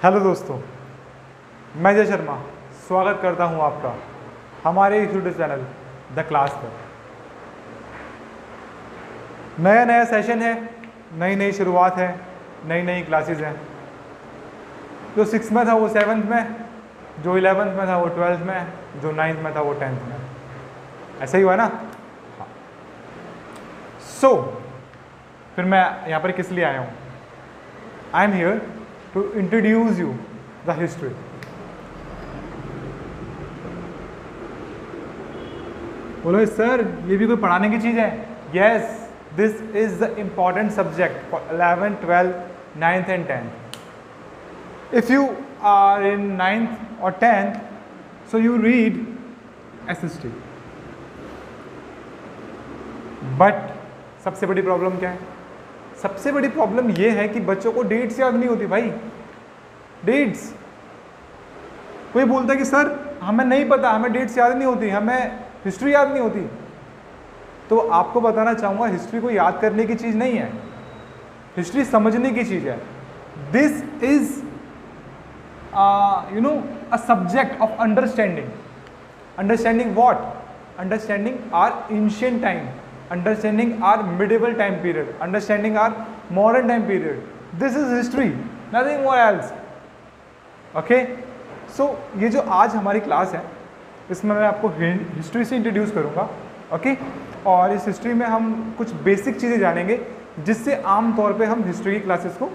Hello दोस्तों, मैं जय शर्मा स्वागत करता हूं आपका हमारे यूट्यूब चैनल द क्लास पर। नया नया सेशन है, नई नई शुरुआत है, नई नई क्लासेस हैं। जो 6th में था वो 7th में, जो 11th में था वो 12th में, जो 9th में था वो 10th में। ऐसा ही हुआ ना? सो फिर मैं यहाँ पर किस लिए आया हूँ? I am here to introduce you the history. बोलो सर, ये भी कोई पढ़ाने की चीज़ है? Yes, this is the important subject for 11th, 12th, 9th and 10th. If you are in 9th or 10th, so you read SST. But सबसे बड़ी प्रॉब्लम क्या है? सबसे बड़ी प्रॉब्लम ये है कि बच्चों को डेट्स याद नहीं होती भाई। डेट्स, कोई बोलता है कि सर हमें नहीं पता, हमें डेट्स याद नहीं होती, हमें हिस्ट्री याद नहीं होती। तो आपको बताना चाहूँगा, हिस्ट्री को याद करने की चीज़ नहीं है, हिस्ट्री समझने की चीज़ है। This is a subject of understanding. Understanding what? Understanding our ancient time, understanding our medieval time period, understanding our modern time period. This is history, nothing more else. Okay? So ये जो आज हमारी class है, इसमें मैं आपको history से introduce करूँगा। ओके? और इस हिस्ट्री में हम कुछ बेसिक चीज़ें जानेंगे जिससे आम तौर पे हम हिस्ट्री की क्लासेस को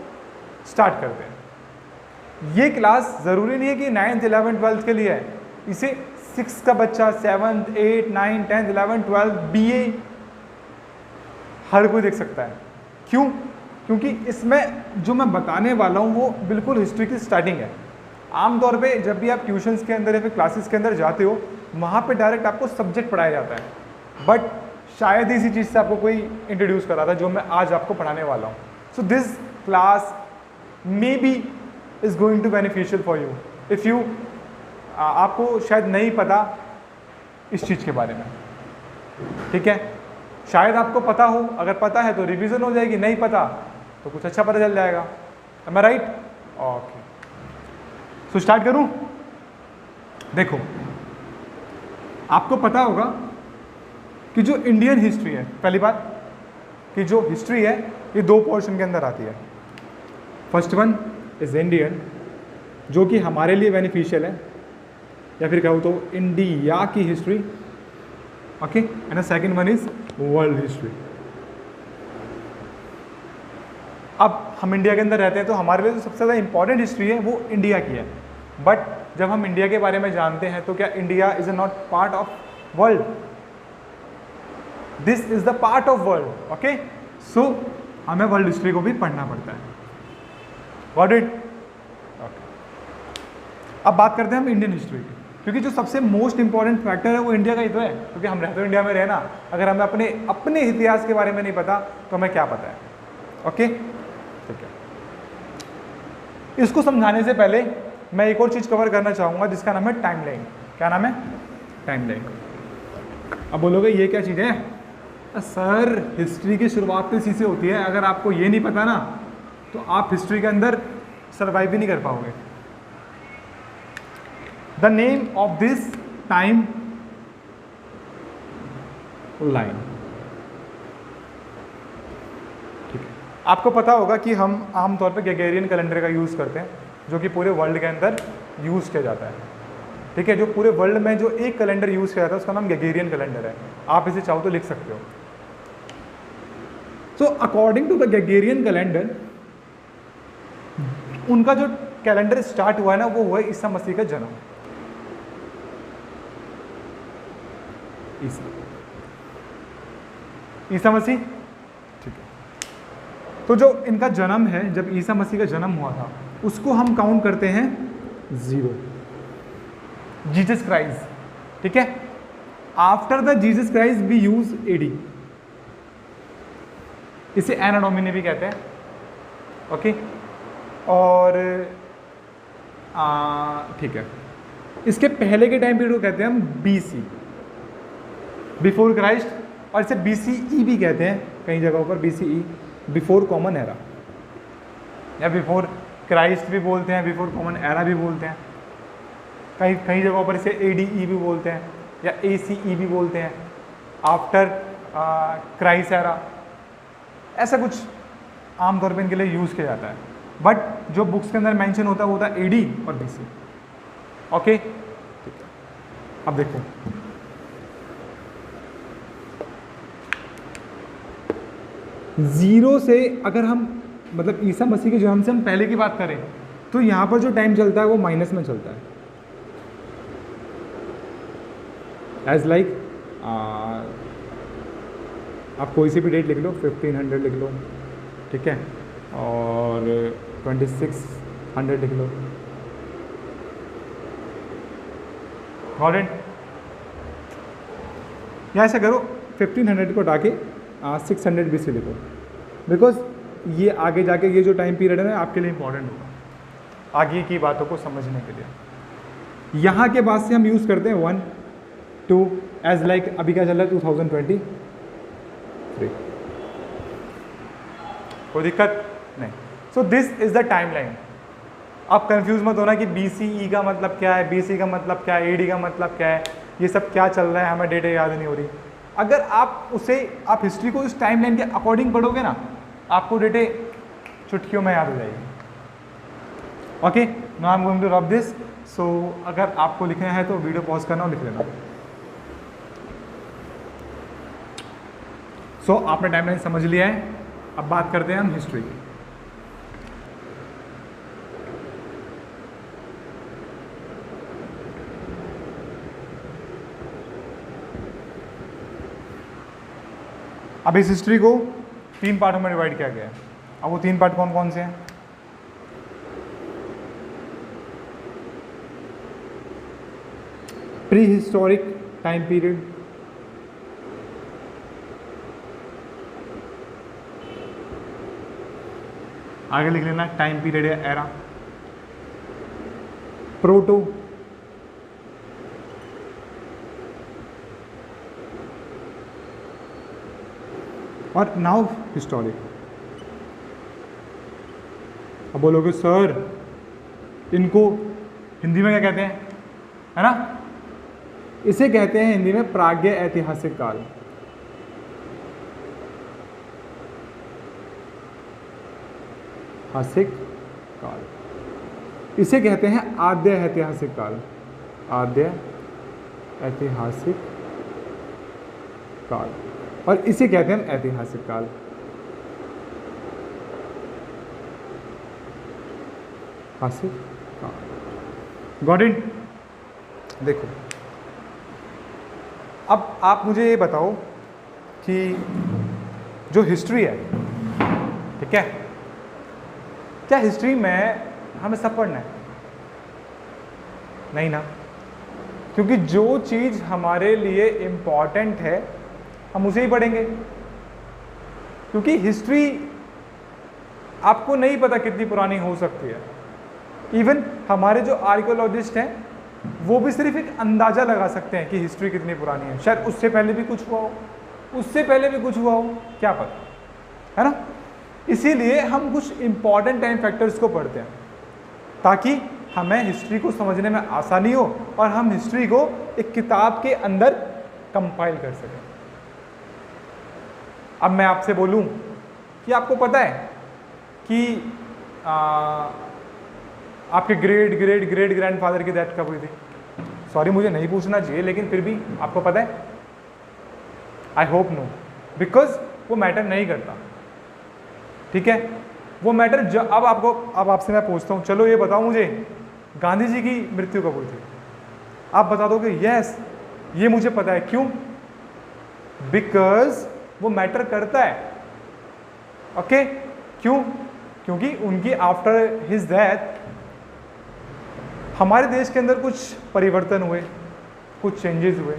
स्टार्ट करते हैं। ये क्लास ज़रूरी नहीं है कि 9th, 11th, 12th के लिए है। इसे 6th का बच्चा, 7th, 8th, 9th, 10th, 11th, 12th, BA हर कोई देख सकता है। क्यों? क्योंकि इसमें जो मैं बताने वाला हूँ वो बिल्कुल हिस्ट्री की स्टार्टिंग है। आमतौर पे जब भी आप ट्यूशन्स के अंदर या फिर क्लासेस के अंदर जाते हो, वहाँ पे डायरेक्ट आपको सब्जेक्ट पढ़ाया जाता है। बट शायद इसी चीज़ से आपको कोई इंट्रोड्यूस करा था जो मैं आज आपको पढ़ाने वाला हूँ। So this class may be is going to beneficial for you if you आपको शायद नहीं पता इस चीज़ के बारे में। ठीक है? शायद आपको पता हो, अगर पता है तो रिवीजन हो जाएगी, नहीं पता तो कुछ अच्छा पता चल जाएगा। एम आई राइट? ओके, सो स्टार्ट करूं? देखो, आपको पता होगा कि जो इंडियन हिस्ट्री है, पहली बात कि जो हिस्ट्री है ये दो पोर्शन के अंदर आती है। फर्स्ट वन इज इंडियन, जो कि हमारे लिए बेनिफिशियल है, या फिर कहूँ तो इंडिया की history. Okay, and the second one is world history. अब हम इंडिया के अंदर रहते हैं तो हमारे लिए जो सबसे ज़्यादा इंपॉर्टेंट हिस्ट्री है वो इंडिया की है। बट जब हम इंडिया के बारे में जानते हैं तो क्या India is not part of world? This is the part of world. Okay, so हमें वर्ल्ड हिस्ट्री को भी पढ़ना पड़ता है। Got it? ओके, अब बात करते हैं हम इंडियन हिस्ट्री की, क्योंकि जो सबसे मोस्ट इंपॉर्टेंट फैक्टर है वो इंडिया का ही तो है। क्योंकि हम रहते हो इंडिया में रहना, अगर हमें अपने इतिहास के बारे में नहीं पता तो हमें क्या पता है। ओके, ठीक है। इसको समझाने से पहले मैं एक और चीज़ कवर करना चाहूँगा जिसका नाम है टाइमलाइन। क्या नाम है? टाइमलाइन। अब बोलोगे ये क्या चीज़ है? सर हिस्ट्री की शुरुआत तो इसी से होती है। अगर आपको ये नहीं पता ना तो आप हिस्ट्री के अंदर सर्वाइव भी नहीं कर पाओगे। The name of this time line। ठीक है, आपको पता होगा कि हम आमतौर पे ग्रेगोरियन कैलेंडर का यूज़ करते हैं, जो कि पूरे वर्ल्ड के अंदर यूज़ किया जाता है। ठीक है, जो पूरे वर्ल्ड में जो एक कैलेंडर यूज़ किया जाता है उसका नाम ग्रेगोरियन कैलेंडर है। आप इसे चाहो तो लिख सकते हो। So according to the Gregorian calendar, उनका जो कैलेंडर स्टार्ट हुआ है ना वो हुआ है ईसा मसीह का जन्म। ईसा मसीह। ठीक है, तो जो इनका जन्म है, जब ईसा मसीह का जन्म हुआ था उसको हम काउंट करते हैं 0। Jesus Christ. ठीक है, after the Jesus Christ we use AD। इसे एना डोमिनी भी कहते हैं। ओके, और ठीक है, इसके पहले के टाइम पीरियड को कहते हैं हम BC, बिफोर क्राइस्ट, और इसे BCE भी कहते हैं कई जगहों पर। BCE, बिफोर कॉमन एरा, या बिफोर क्राइस्ट भी बोलते हैं, बिफोर कॉमन एरा भी बोलते हैं, कई कई जगहों पर इसे ADE भी बोलते हैं या ACE भी बोलते हैं, आफ्टर क्राइस्ट एरा, ऐसा कुछ आमतौर पे इनके लिए यूज़ किया जाता है। बट जो बुक्स के अंदर मेंशन होता है वो होता है AD और BC। ओके, अब देखो जीरो से अगर हम मतलब ईसा मसीह के जन्म से हम पहले की बात करें तो यहाँ पर जो टाइम चलता है वो माइनस में चलता है, एज लाइक आप कोई सी भी डेट लिख लो, 1500 लिख लो, ठीक है, और 2600 लिख लो, गॉट इट। या ऐसा करो 1500 को हटा के 600 BC लिखो, बिकॉज ये आगे जाके ये जो टाइम पीरियड है ना आपके लिए इंपॉर्टेंट होगा आगे की बातों को समझने के लिए। यहाँ के बाद से हम यूज़ करते हैं 1 2 एज लाइक अभी क्या चल रहा है 2023, कोई दिक्कत नहीं। So this is the time line. आप कंफ्यूज मत होना कि BCE का मतलब क्या है, BC का मतलब क्या है, AD का मतलब क्या है, ये सब क्या चल रहा है, हमें डेटे याद नहीं हो रही। अगर आप आप हिस्ट्री को इस टाइम लाइन के अकॉर्डिंग पढ़ोगे ना, आपको डेटे चुटकियों में याद हो जाएगी। Okay, now I am going to rub this. So अगर आपको लिखना है तो वीडियो पॉज करना और लिख लेना। सो आपने टाइम लाइन समझ लिया है, अब बात करते हैं हम हिस्ट्री की। अब इस हिस्ट्री को 3 पार्टों में डिवाइड किया गया है। अब वो 3 पार्ट कौन कौन से हैं? प्री हिस्टोरिक टाइम पीरियड, आगे लिख लेना टाइम पीरियड या एरा, प्रोटो, और नाउ हिस्टोरिक। अब बोलोगे सर इनको हिंदी में क्या कहते हैं, है ना? इसे कहते हैं हिंदी में प्राज्ञ ऐतिहासिक काल। ऐतिहासिक काल, इसे कहते हैं आद्य ऐतिहासिक काल। आद्य ऐतिहासिक काल, और इसे कहते हैं ऐतिहासिक काल। ऐतिहासिक काल, गॉट इट? देखो अब आप मुझे ये बताओ कि जो हिस्ट्री है, ठीक है, क्या हिस्ट्री में हमें सब पढ़ना है? नहीं ना, क्योंकि जो चीज़ हमारे लिए इम्पॉर्टेंट है हम उसे ही पढ़ेंगे। क्योंकि हिस्ट्री आपको नहीं पता कितनी पुरानी हो सकती है। इवन हमारे जो आर्कियोलॉजिस्ट हैं वो भी सिर्फ एक अंदाज़ा लगा सकते हैं कि हिस्ट्री कितनी पुरानी है। शायद उससे पहले भी कुछ हुआ हो, उससे पहले भी कुछ हुआ हो, क्या पता, है ना? इसीलिए हम कुछ इम्पॉर्टेंट टाइम फैक्टर्स को पढ़ते हैं ताकि हमें हिस्ट्री को समझने में आसानी हो और हम हिस्ट्री को एक किताब के अंदर कंपाइल कर सकें। अब मैं आपसे बोलूं कि आपको पता है कि आपके ग्रेट ग्रेट ग्रेट ग्रैंडफादर की डेथ कब हुई थी? सॉरी मुझे नहीं पूछना चाहिए, लेकिन फिर भी आपको पता है? आई होप नो, बिकॉज वो मैटर नहीं करता, ठीक है? वो मैटर अब आपसे मैं पूछता हूँ, चलो ये बताओ मुझे गांधी जी की मृत्यु कब हुई थी? आप बता दोगे यस ये मुझे पता है। क्यों? बिकॉज वो मैटर करता है। ओके, क्यों? क्योंकि उनकी आफ्टर हिज डेथ हमारे देश के अंदर कुछ परिवर्तन हुए, कुछ चेंजेस हुए।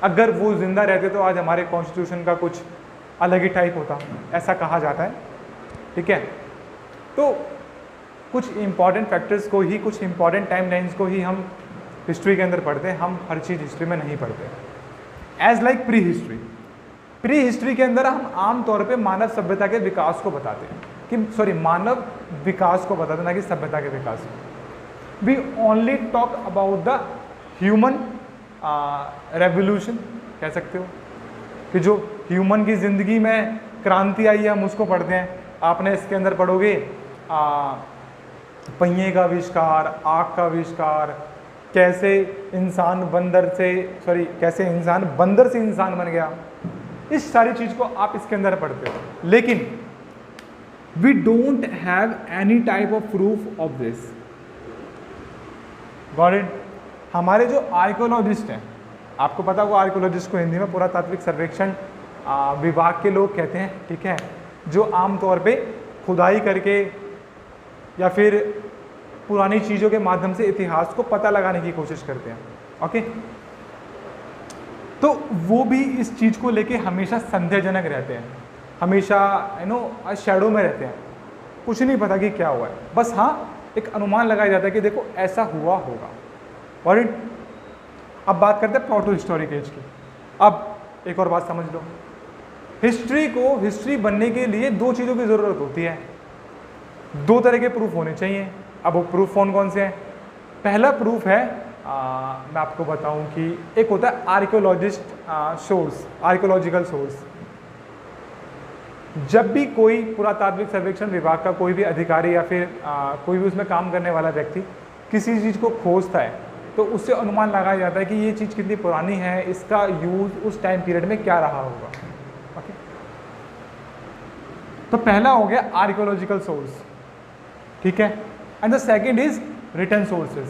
अगर वो जिंदा रहते तो आज हमारे कॉन्स्टिट्यूशन का कुछ अलग ही टाइप होता, ऐसा कहा जाता है, ठीक है? तो कुछ इंपॉर्टेंट फैक्टर्स को ही, कुछ इंपॉर्टेंट टाइम लाइन्स को ही हम हिस्ट्री के अंदर पढ़ते हैं, हम हर चीज़ हिस्ट्री में नहीं पढ़ते। As like prehistory, prehistory के अंदर हम आम तौर पे मानव सभ्यता के विकास को बताते हैं कि मानव विकास को बताते हैं, ना कि सभ्यता के विकास को। We only talk about the human revolution, कह सकते हो कि जो ह्यूमन की ज़िंदगी में क्रांति आई है हम उसको पढ़ते हैं। आपने इसके अंदर पढ़ोगे पहिए का आविष्कार, आग का आविष्कार, कैसे इंसान कैसे इंसान बंदर से इंसान बन गया, इस सारी चीज़ को आप इसके अंदर पढ़ते हो। लेकिन we don't have any type of proof of this. Got it? हमारे जो आर्कियोलॉजिस्ट हैं, आपको पता होगा आर्कियोलॉजिस्ट को हिंदी में पुरातात्विक सर्वेक्षण विभाग के लोग कहते हैं, ठीक है, जो आमतौर पे खुदाई करके या फिर पुरानी चीज़ों के माध्यम से इतिहास को पता लगाने की कोशिश करते हैं। ओके, तो वो भी इस चीज़ को लेके हमेशा संदेहजनक रहते हैं, हमेशा शैडो में रहते हैं, कुछ नहीं पता कि क्या हुआ है। बस हाँ, एक अनुमान लगाया जाता है कि देखो ऐसा हुआ होगा। और अब बात करते हैं प्रोटो हिस्टोरिक एज की। अब एक और बात समझ लो, हिस्ट्री बनने के लिए दो चीज़ों की ज़रूरत होती है, दो तरह के प्रूफ होने चाहिए। अब वो प्रूफ कौन से हैं? पहला प्रूफ है मैं आपको बताऊं कि एक होता है आर्कियोलॉजिकल सोर्स। जब भी कोई पुरातात्विक सर्वेक्षण विभाग का कोई भी अधिकारी या फिर कोई भी उसमें काम करने वाला व्यक्ति किसी चीज़ को खोजता है, तो उससे अनुमान लगाया जाता है कि ये चीज़ कितनी पुरानी है, इसका यूज उस टाइम पीरियड में क्या रहा होगा। ओके, तो पहला हो गया आर्कियोलॉजिकल सोर्स, ठीक है, and the second is written sources.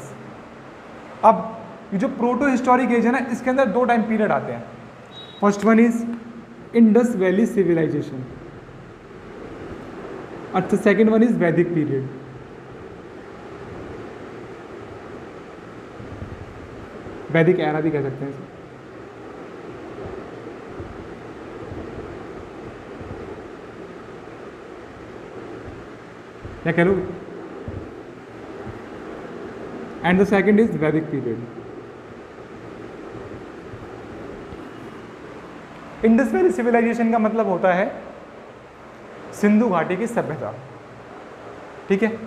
अब ये जो प्रोटो हिस्टोरिक एज है ना, इसके अंदर दो टाइम पीरियड आते हैं। First one is Indus Valley civilisation, और the second one is Vedic period. Vedic era भी कह सकते हैं इसे। क्या कह लो? And the second is Vedic period. Indus Valley civilisation का मतलब होता है सिंधु घाटी की सभ्यता, ठीक है।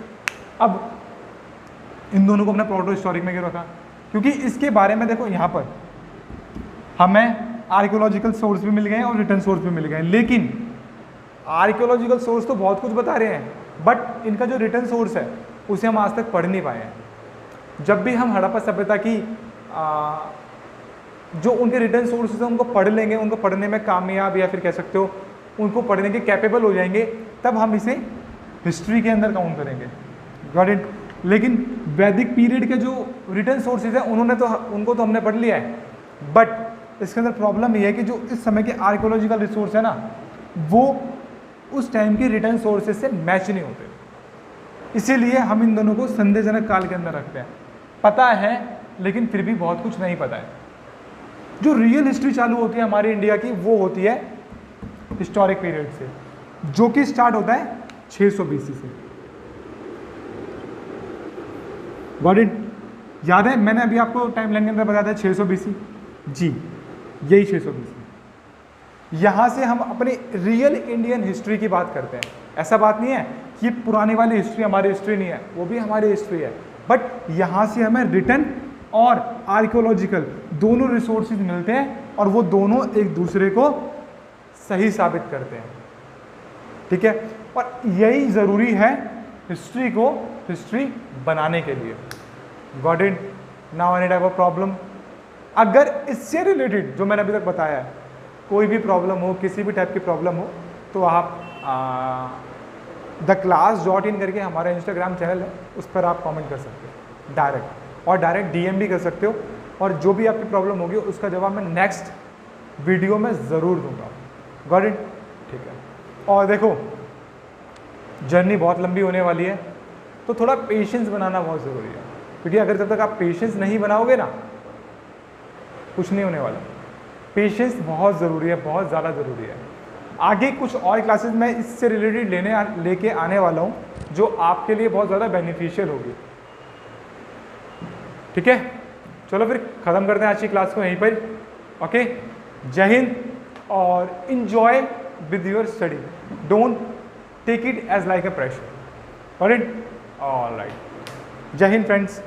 अब इन दोनों को अपने प्रोटो हिस्टोरिक में क्यों रखा? क्योंकि इसके बारे में देखो, यहाँ पर हमें आर्कियोलॉजिकल सोर्स भी मिल गए और रिटर्न सोर्स भी मिल गए, लेकिन आर्कियोलॉजिकल सोर्स तो बहुत कुछ बता रहे हैं, बट इनका जो रिटर्न सोर्स है उसे हम आज तक पढ़ नहीं पाए हैं। जब भी हम हड़प्पा सभ्यता की जो उनके रिटर्न सोर्सेज हैं उनको पढ़ लेंगे, उनको पढ़ने में कामयाब या फिर कह सकते हो उनको पढ़ने के कैपेबल हो जाएंगे, तब हम इसे हिस्ट्री के अंदर काउंट करेंगे। Got it? लेकिन वैदिक पीरियड के जो रिटर्न सोर्सेज हैं उनको तो हमने पढ़ लिया है, बट इसके अंदर प्रॉब्लम ये है कि जो इस समय के आर्कियोलॉजिकल रिसोर्स है ना, वो उस टाइम के रिटर्न सोर्सेज से मैच नहीं होते। इसीलिए हम इन दोनों को संदेहजनक काल के अंदर रखते हैं। पता है लेकिन फिर भी बहुत कुछ नहीं पता है। जो रियल हिस्ट्री चालू होती है हमारी इंडिया की, वो होती है हिस्टोरिक पीरियड से, जो कि स्टार्ट होता है 600 BC से। Got it? याद है मैंने अभी आपको टाइमलाइन के अंदर बताया था 600 BC? जी, यही 600 BC। यहाँ से हम अपनी रियल इंडियन हिस्ट्री की बात करते हैं। ऐसा बात नहीं है कि पुरानी वाली हिस्ट्री हमारी हिस्ट्री नहीं है, वो भी हमारी हिस्ट्री है, बट यहाँ से हमें रिटन और आर्कियोलॉजिकल दोनों रिसोर्सेज मिलते हैं और वो दोनों एक दूसरे को सही साबित करते हैं, ठीक है। और यही ज़रूरी है हिस्ट्री को हिस्ट्री बनाने के लिए। Got it? Now any type of problem, अगर इससे रिलेटेड जो मैंने अभी तक बताया है कोई भी प्रॉब्लम हो, किसी भी टाइप की प्रॉब्लम हो, तो आप theclass.in करके हमारा इंस्टाग्राम चैनल है, उस पर आप कमेंट कर सकते हो डायरेक्ट, और डायरेक्ट DM भी कर सकते हो, और जो भी आपकी प्रॉब्लम होगी उसका जवाब मैं नेक्स्ट वीडियो में ज़रूर दूंगा। Got it? ठीक है। और देखो जर्नी बहुत लंबी होने वाली है, तो थोड़ा पेशेंस बनाना बहुत ज़रूरी है, क्योंकि अगर जब तक आप पेशेंस नहीं बनाओगे ना, कुछ नहीं होने वाला। पेशेंस बहुत ज़रूरी है, बहुत ज़्यादा ज़रूरी है। आगे कुछ और क्लासेस में इससे रिलेटेड लेके आने वाला हूँ, जो आपके लिए बहुत ज़्यादा बेनिफिशियल होगी, ठीक है। चलो फिर ख़त्म करते हैं आज की क्लास को यहीं पर। ओके, जय हिंद और enjoy with your study. Don't take it as like a pressure. Got it? All right. Jai Hind friends.